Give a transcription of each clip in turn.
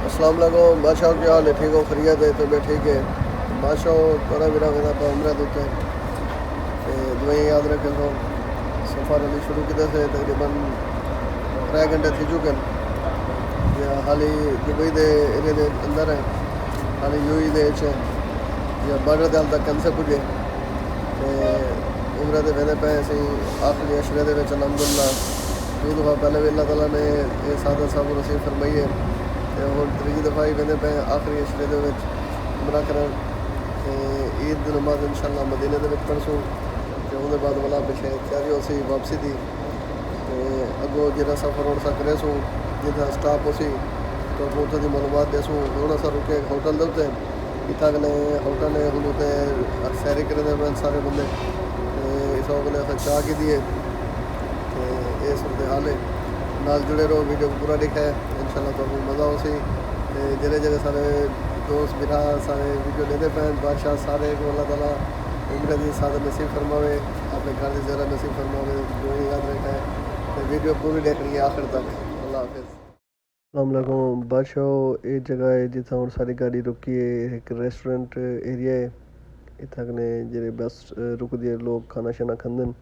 अस्सलाम वालेकुम बादशाह, क्या हाल है? ठीक हो? खैरियत है? तो ठीक है बादशाह। थोड़ा मेरा मेरा उम्र देते हैं दुआएं याद रखें। तो सफ़र अभी शुरू किए थे तकरीबन 3 घंटे थी चुके हैं। या हाली दुबई के एरिया के अंदर है, हाली यूई दे या बॉर्डर के हाल तक कैंसे पुजे उम्र के वेंदे पे असीं आखिरी अशरे के अलहमदुल्ला 2 दफ़ा पहले भी अल्लाह ताला ने ये सादा साहब नसीब फरमाई है। और तीजी दफ़ा ही वेंदे पे आखिरी अशरे के उमरा कर ईद की नमाज इंशाअल्लाह मदीने के पढ़सूँ। तो उसके बाद वाला पिछले तैयारी होसी वापसी की। तो अगों जो सफ़र होने सा करेसूँ जितना स्टाफ होसी तो उतों की मालूमात देसूँ। थोड़ा सा रुके होटल के उत्ते इतना कने होटल है हम उत्ते सैरी करें सारे बंदे इस अगले अस चाह की दिए। तो ये सूरत हाल है, नाल जुड़े रहो, वीडियो को पूरा दिखा है इंशाल्लाह तो मज़ा हो सी। जगह जगह सारे दोस्त बिरा सारे वीडियो लेते पे बादशाह सारे को अल्लाह ताला उम्र की सादा नसीब फरमावे, अपने घर की ज़रा नसीब फरमावे, जो याद रखा है। तो वीडियो पूरी देखनी है आखिर तक। अल्लाह हाफिज़। अस्सलाम वालेकुम बादशाह, एक जगह है जितना और सारी गाड़ी रुकी है, एक रेस्टोरेंट एरिया है। इतना कने जेरे बस रुक दिए लोग खाना शाना खांदन।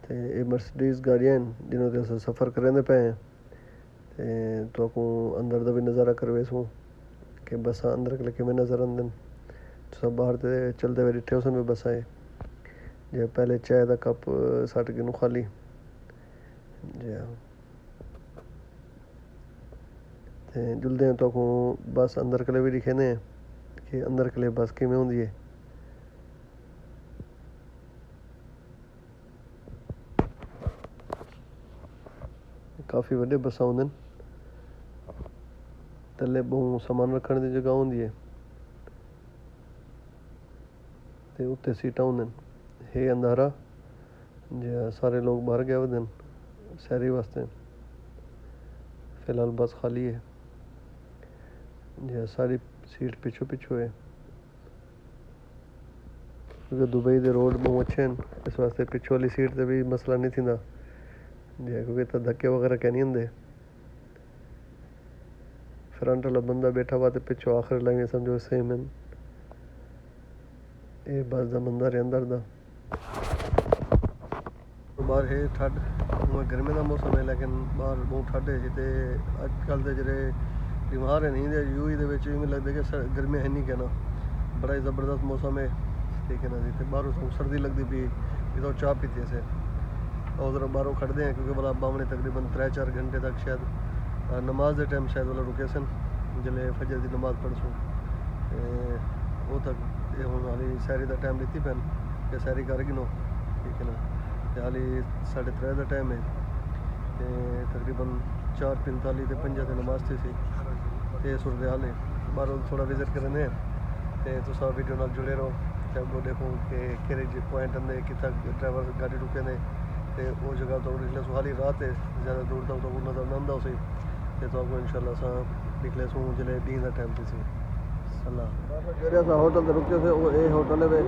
तो ये मर्सिडीज़ गाड़ियाँ जिन्होंने अस सफ़र करेंदे पे हैं। तो आपको अंदर का भी नज़ारा करवेसूँ कि बसा अंदर के किमें नज़र आंदन। तो सब बाहर ते चलते हुए डिठे उसन भी बसा है जो पहले चाय का कप सट के खाली जी हाँ। तो जुलते हैं तो आपको बस अंदर के लिए भी दिखे ने कि अंदर के लिए बस किमें होंगी है। काफ़ी बड़े बसा होंगे, थले बहु सामान रखने की जगह होंगी है। तो उत्ते सीटा होंगे हे अंधारा जी सारे लोग बाहर गए हुए सैरी वास्ते। फ़िलहाल बस खाली है जी, सारी सीट पिछू पिछू है क्योंकि दुबई के रोड बहुत अच्छे हैं। इस वास्ते पिछू वाली सीट से भी मसला नहीं थी जी, क्योंकि इतना धक्के वगैरह कह नहीं होंगे। फ्रंट वाला बंदा बैठा हुआ तो पिछू आखिर लाइन समझो सेम है। ये बस का मंजर है अंदर का। बाहर है ठंड, गर्मी का मौसम है लेकिन बाहर बहुत ठंड है जिते अजकल के जो बीमार है नहीं यूई के लगता कि गर्मी है नहीं कहना, बड़ा ही ज़बरदस्त मौसम है ठीक है ना जी। तो बाहरों सर्दी लगती पी इधर चाह पीती से उधर बाहरों खड़ते हैं क्योंकि वाला बामने तकरीबन 3-4 घंटे तक शायद नमाज के टाइम शायद वाला रुके सन जल्द फजर की नमाज पढ़सूँ वो तक हूँ हाली सैरी का टाइम लीती पैन कि सैरी कर गिनो ठीक है ना। तो हाली 3:30 का टाइम है तो तकरीबन 4:45 ते 5 ते नमाज थी सी। तो सूरत हाल है बाहरों थोड़ा विजिट करने तो तुस वीडियो नाल जुड़े रहो। तो वो देखो कि केड़े पॉइंट आंदे कितना ड्राइवर गाड़ी रुके ने तो वो जगह तो निकले सो हाली रात है ज़्यादा दूर तक तो नज़र ना आंदा उसी। तो इंशाल्लाह अस निकले सूँ जिले डी का टाइम थी सी। अल्लाह जो होटल से रुके थे वो ये होटल है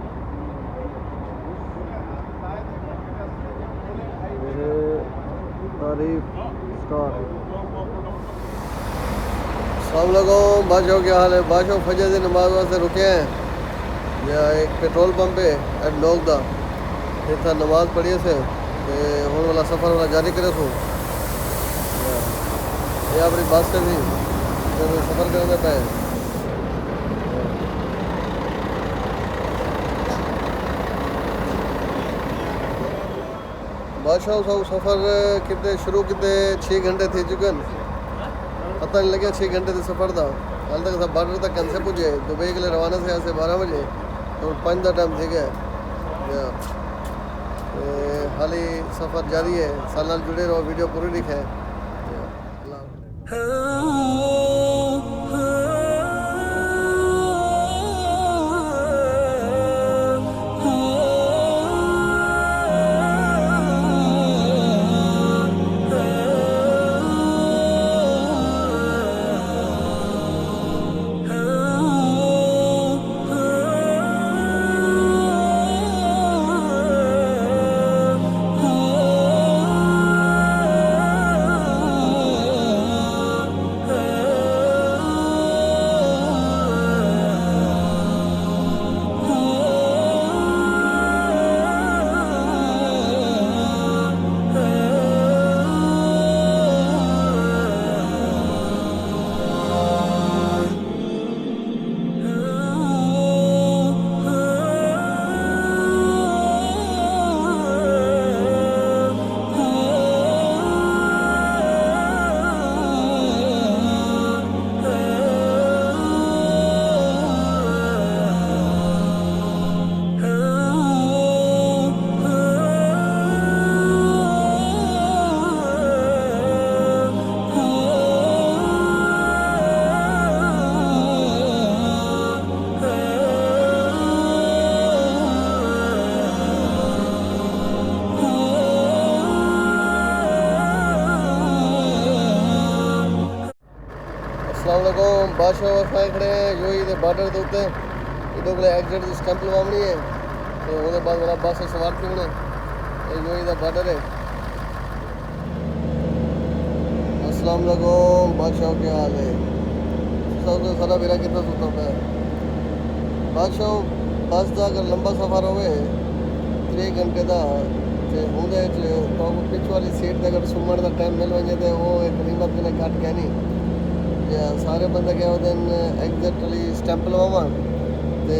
तारीफ स्टार। अस्सलामुअलैकुम बादशाह, क्या हाल है? बादशाह फजर की नमाज वास्ते रुके हैं या एक पेट्रोल पंप है एड नोक का इतना नमाज पढ़िए से हूँ वाला सफ़र वाला जारी करे सो ये अपनी बस से भी सफ़र करने पे बादशाह सब सफ़र कितने शुरू कितने 6 घंटे थी चुके हैं, पता नहीं लगे 6 घंटे के सफ़र था। हाल तक सब बॉर्डर तक कैसे पुजे दुबई के लिए रवाना से ऐसे 12 बजे तो 5 का टाइम थी गया। हाली सफ़र जारी है, साल जुड़े रहो, वीडियो पूरी दिखे। अस्सलाम वालेकुम बादशाह वफा खड़े हैं यूएई के बॉर्डर के उत्ते इधर को एग्जिट की स्टैंप लवानी है तो उसके बाद मेरा बस सवार होने यूएई का बॉर्डर है। अस्सलाम वालेकुम बादशाह क्या हाल है सब सारा मेरा कितना सुता पाया बादशाह बस का अगर लंबा सफ़र हो 3 घंटे का तो उहदे तो पिछ वाली सीट पर अगर सुमण का टाइम मिल वजे तो वो एक कीमत मैंने घट गया नहीं या सारे बंदे क्या होते हैं एग्जिट वाली स्टैंप लवावा तो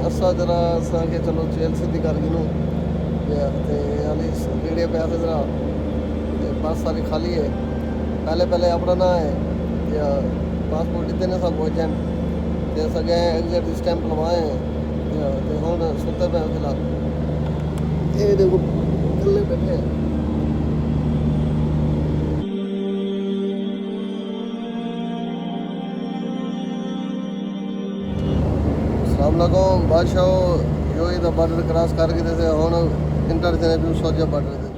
असा जरा असांखे चलो चेल सीधी कर गिनूँ यानी रेड़े पे आते जरा बस सारी खाली है पहले अपना ना है या पासपोर्ट इतने सब एजेंट तो सके एग्जिट की स्टैंप लवाए तो हम सुते पे फिलहाल ये देखो कल्ले बैठे हैं। अस्सलामुअलैकुम बादशाह यूएई का बॉर्डर क्रॉस करके जैसे हम इंटर थे भी सौजा बॉर्डर देता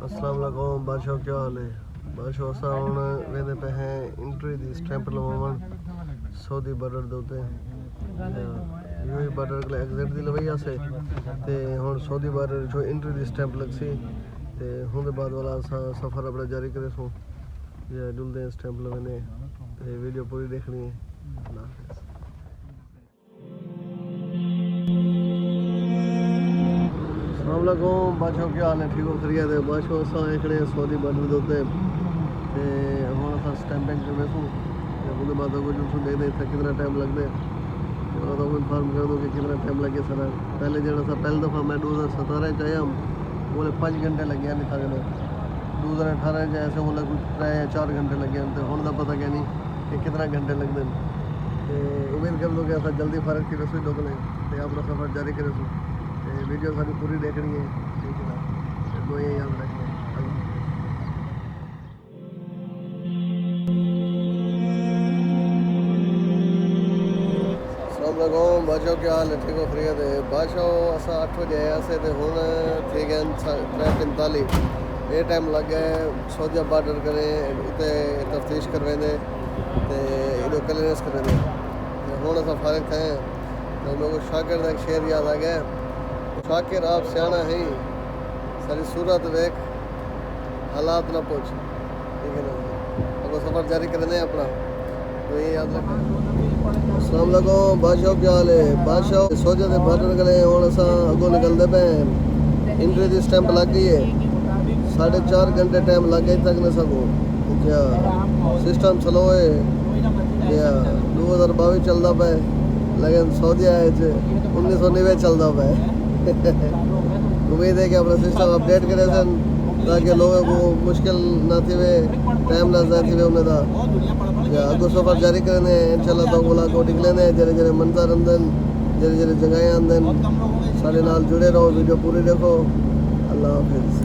अस्सलाम वालेकुम बादशाह क्या हाल है बादशाह असा हम वेंदे पे हैं इंट्री दी स्टैंप लवावन सऊदी बॉर्डर दे उत्ते यूएई बॉर्डर के एग्जिट दी लवाई आसे ते हुन सऊदी बॉर्डर जो इंट्री दी स्टैंप लगसी ते हुन दे बाद वाला असा सफ़र अपना जारी करे सो या जुलदे स्टैंप लवाने ते वीडियो पूरी देखनी है। अल्लाह हाफ़िज़। अस्सलामुअलैकुम बादशाह क्या हाल है ठीक हो खैरियत है बादशाह असा खड़े सऊदी बॉर्डर के उत्ते ते हुन असा स्टैंपिंग करवे सो उसके बाद कुछ देखते इतना कितना टाइम लगता है तो इन्फॉर्म कर दो कि कितना टाइम लगे सर पहले जो पहली दफ़ा मैं 2017 आया बोले 5 घंटे लगे नहीं था 2018 ऐसे बोले कुछ 3 या 4 घंटे लगे तो हम का पता क्या नहीं कि कितना घंटे लगते हैं तो उम्मीद कर दो कि ऐसा जल्दी फ़र्क की रसोई लोग लें तो अपना सफ़र जारी करें सो वीडियो सारी पूरी देखनी है ठीक है दो ये याद रखना है। अस्सलामुअलैकुम बादशाह क्या हाल है ठीक हो खैरियत है बादशाह असा 8 बजे आया से ते हुन थी गए 3:45 ये टाइम लग गया सऊदी बॉर्डर करे उते तफ्तीश करवेंदे ते इधर क्लियरेंस करवेंदे हुन असा फारिग थे तो मेरे को शाकिर का एक शेर याद आ गया शाकिर आप सियाना है सारी सूरत देख हालात ना पूछ ठीक है ना अब सफ़र जारी करने अपना तो ये याद रखना। अस्सलाम वालेकुम बादशाह क्या हाल है बादशाह सऊदी के बॉर्डर गले हुन असा अगो निकलते पे इंट्री की स्टैंप लग गई है 4.5 घंटे टाइम लग गई तक न सको क्या सिस्टम स्लो है क्या 2022 चलता पे लेकिन सऊदी आए 1990 चलता पे उम्मीद है कि अपना सिस्टम अपडेट करे सन ताकि लोगों को मुश्किल ना थी वे टाइम ना ज़ाया थी वे उन्हें था या अगो सफ़र जारी करने इंशाल्लाह तो बोला को निकलेने जरे जरे मंजर अंदन जरे जरे जगहें अंदन सारे नाल जुड़े रहो वीडियो पूरी देखो अल्लाह हाफिज़।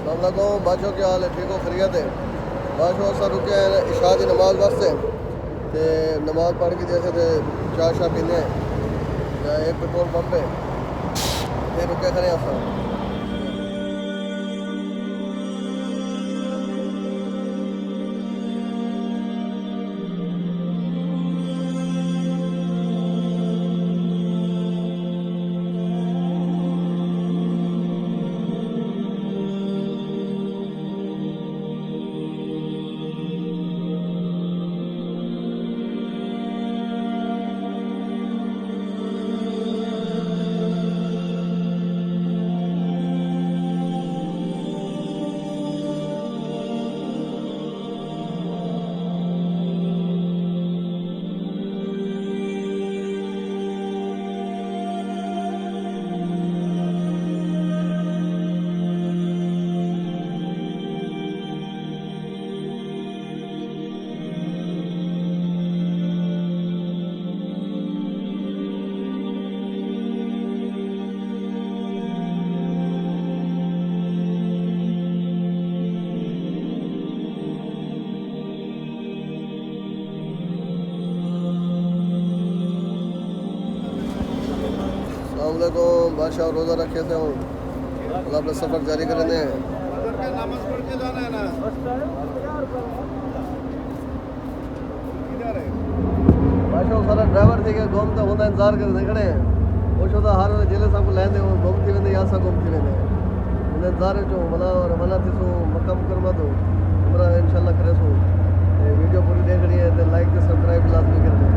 अस्सलामुअलैकुम बाचो क्या हाल है ठीक हो खैरियत है बाचो अस रुके हैं इशा की नमाज वास्ते ते नमाज पढ़ के जैसे थे चाय शाह पीने एक पेट्रोल पंप है फिर रुके खड़े अस अस्सलामुअलैकुम बादशाह रोज़ा रखे थे हूँ अल्लाह अपना सफ़र जारी करने हैं नमाज पढ़ के जाना है ना बादशाह सारा ड्राइवर थे कि घूमता होता इंतजार करने खड़े हैं वो छोटा हर वे जिले सब लेंदे वो घूमती वेंदे या सब घूमती वेंदे उन्हें इंतजार जो मना और मना थी सो मकम करमा दो उम्र इंशाल्लाह करे सो वीडियो पूरी देख रही है तो लाइक तो सब्सक्राइब लाजमी कर दो।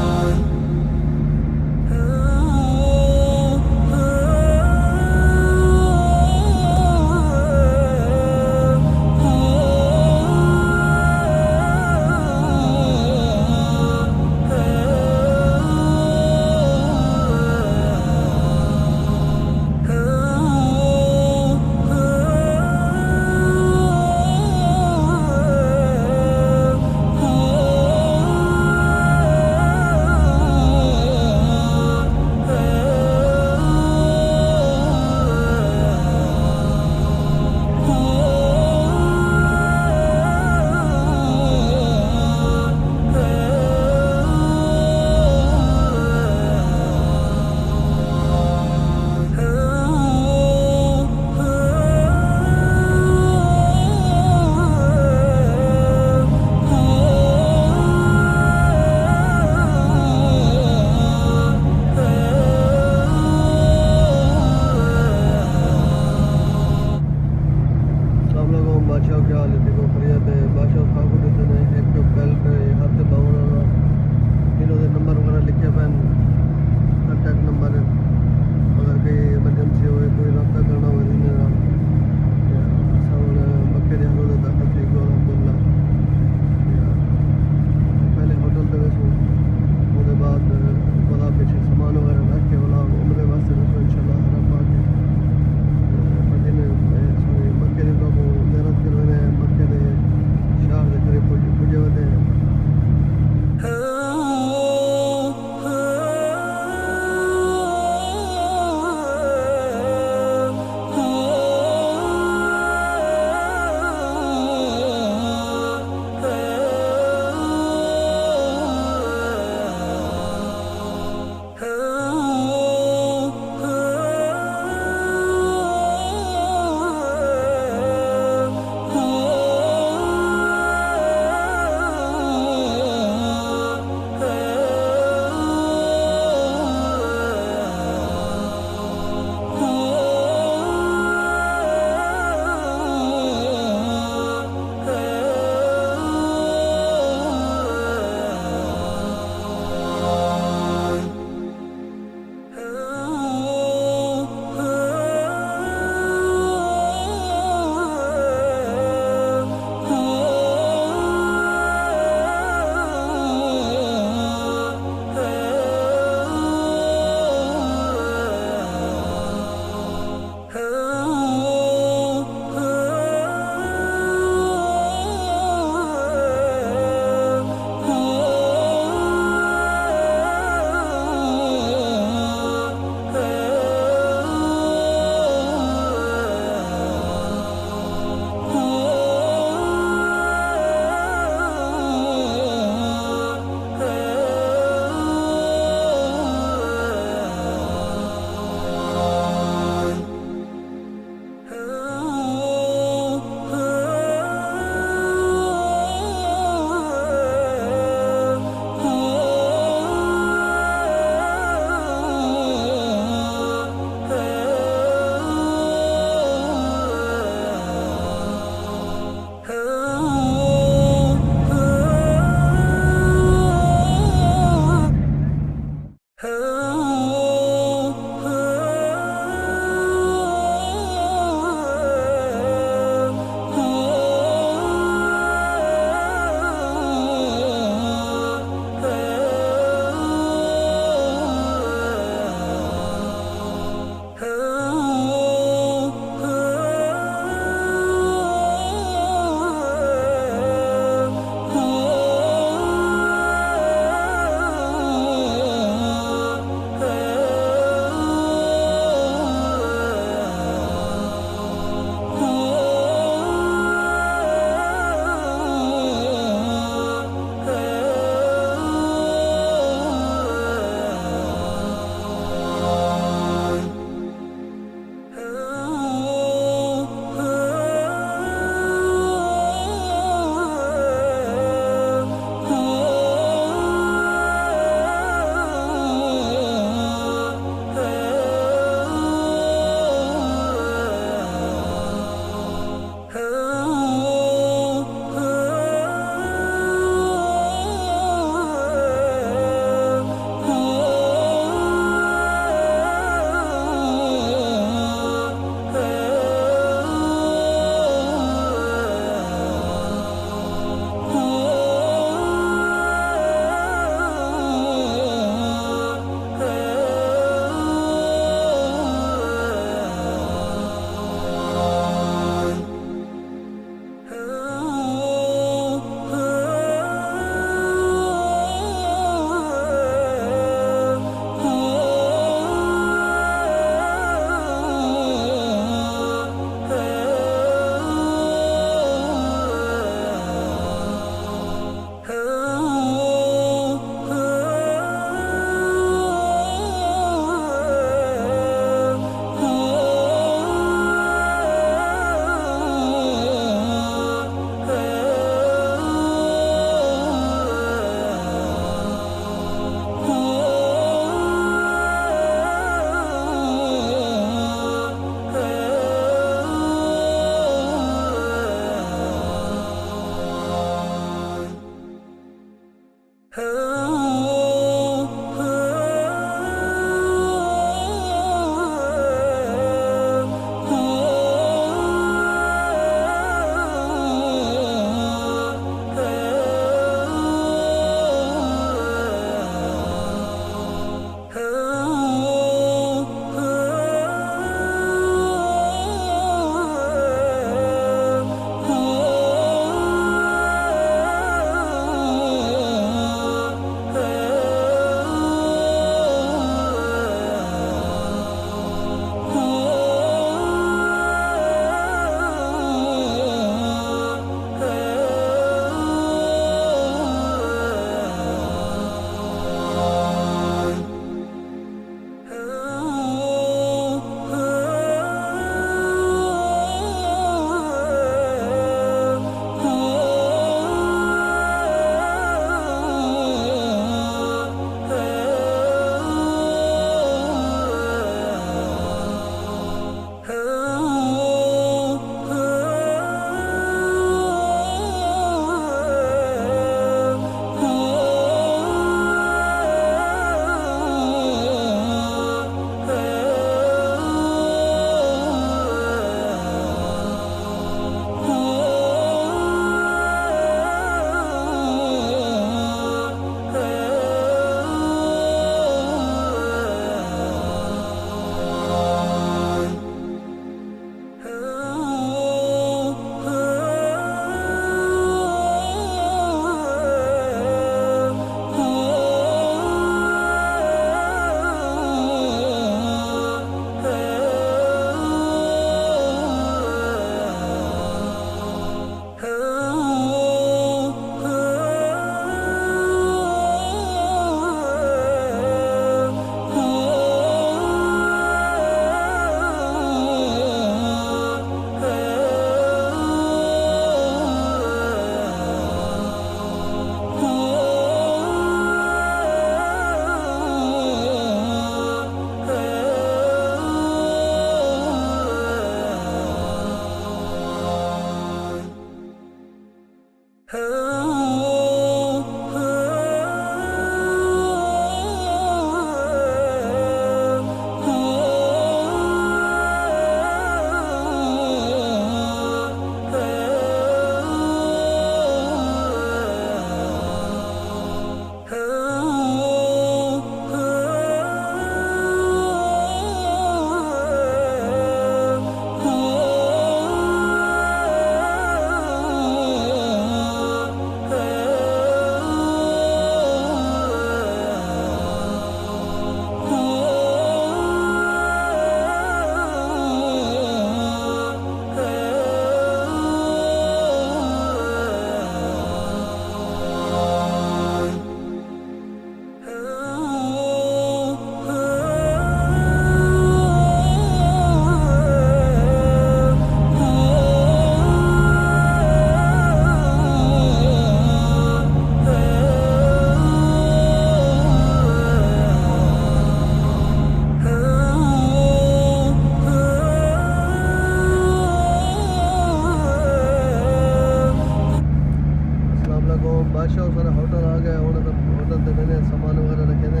अस्सलाम वालेकुम बादशाह सारा होटल आ गया होटल ते मैंने सामान वगैरह रखे ने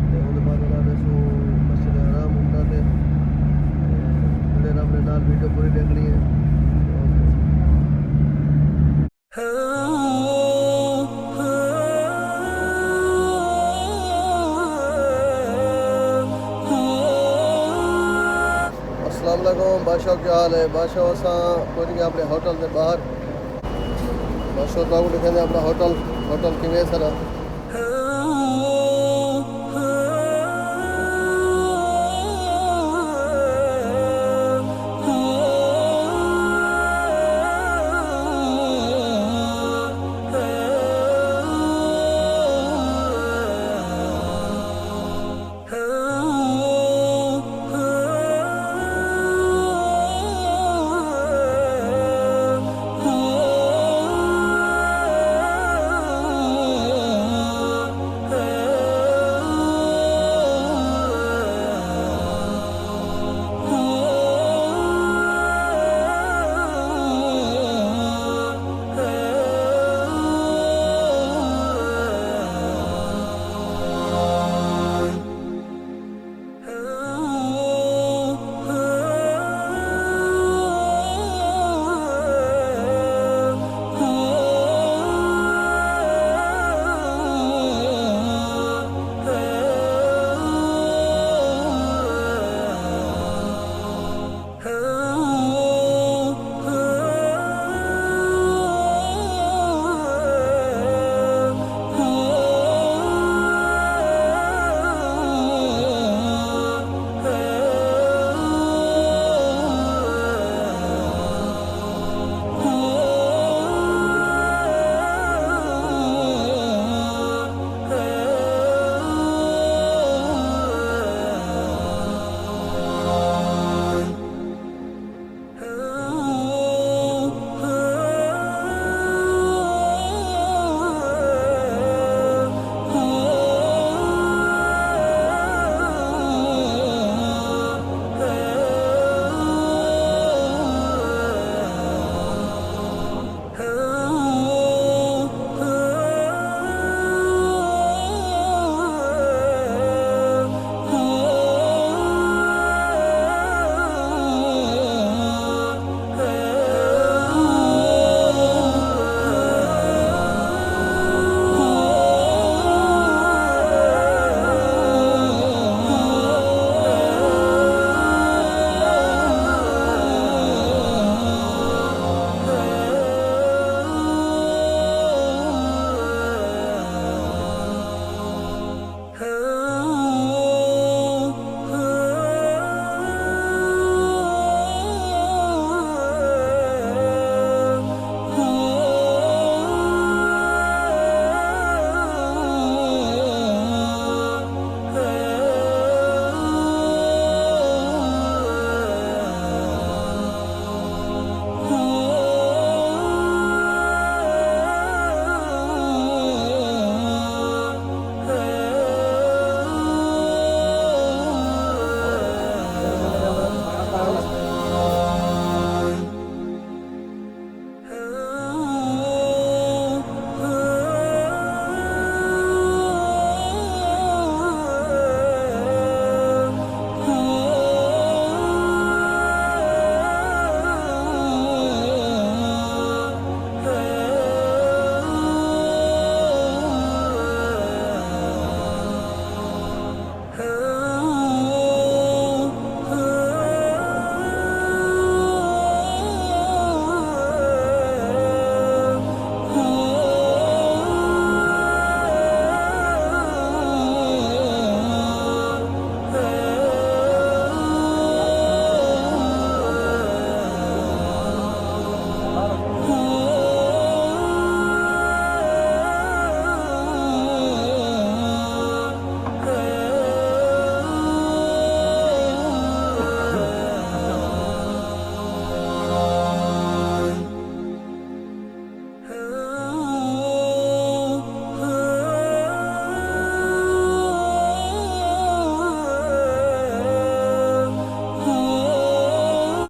ते ਉਹਦੇ ਬਾਅਦ ਉਹਨਾਂ ਨੇ ਸੋ ਮਸਜਿਦ ਹਰਾਮ ਹੁੰਦਾ ਤੇ ਜਿਹੜੇ ਰੱਬ ਨੇ ਨਾਲ ਵੀਡੀਓ ਪੂਰੀ ਦੇਖਣੀ ਹੈ अस्सलाम वालेकुम बादशाह क्या हाल है बादशाह असां पहुंच गए अपने होटल के बाहर बादशाह तो दिखाने अपना होटल किवें सर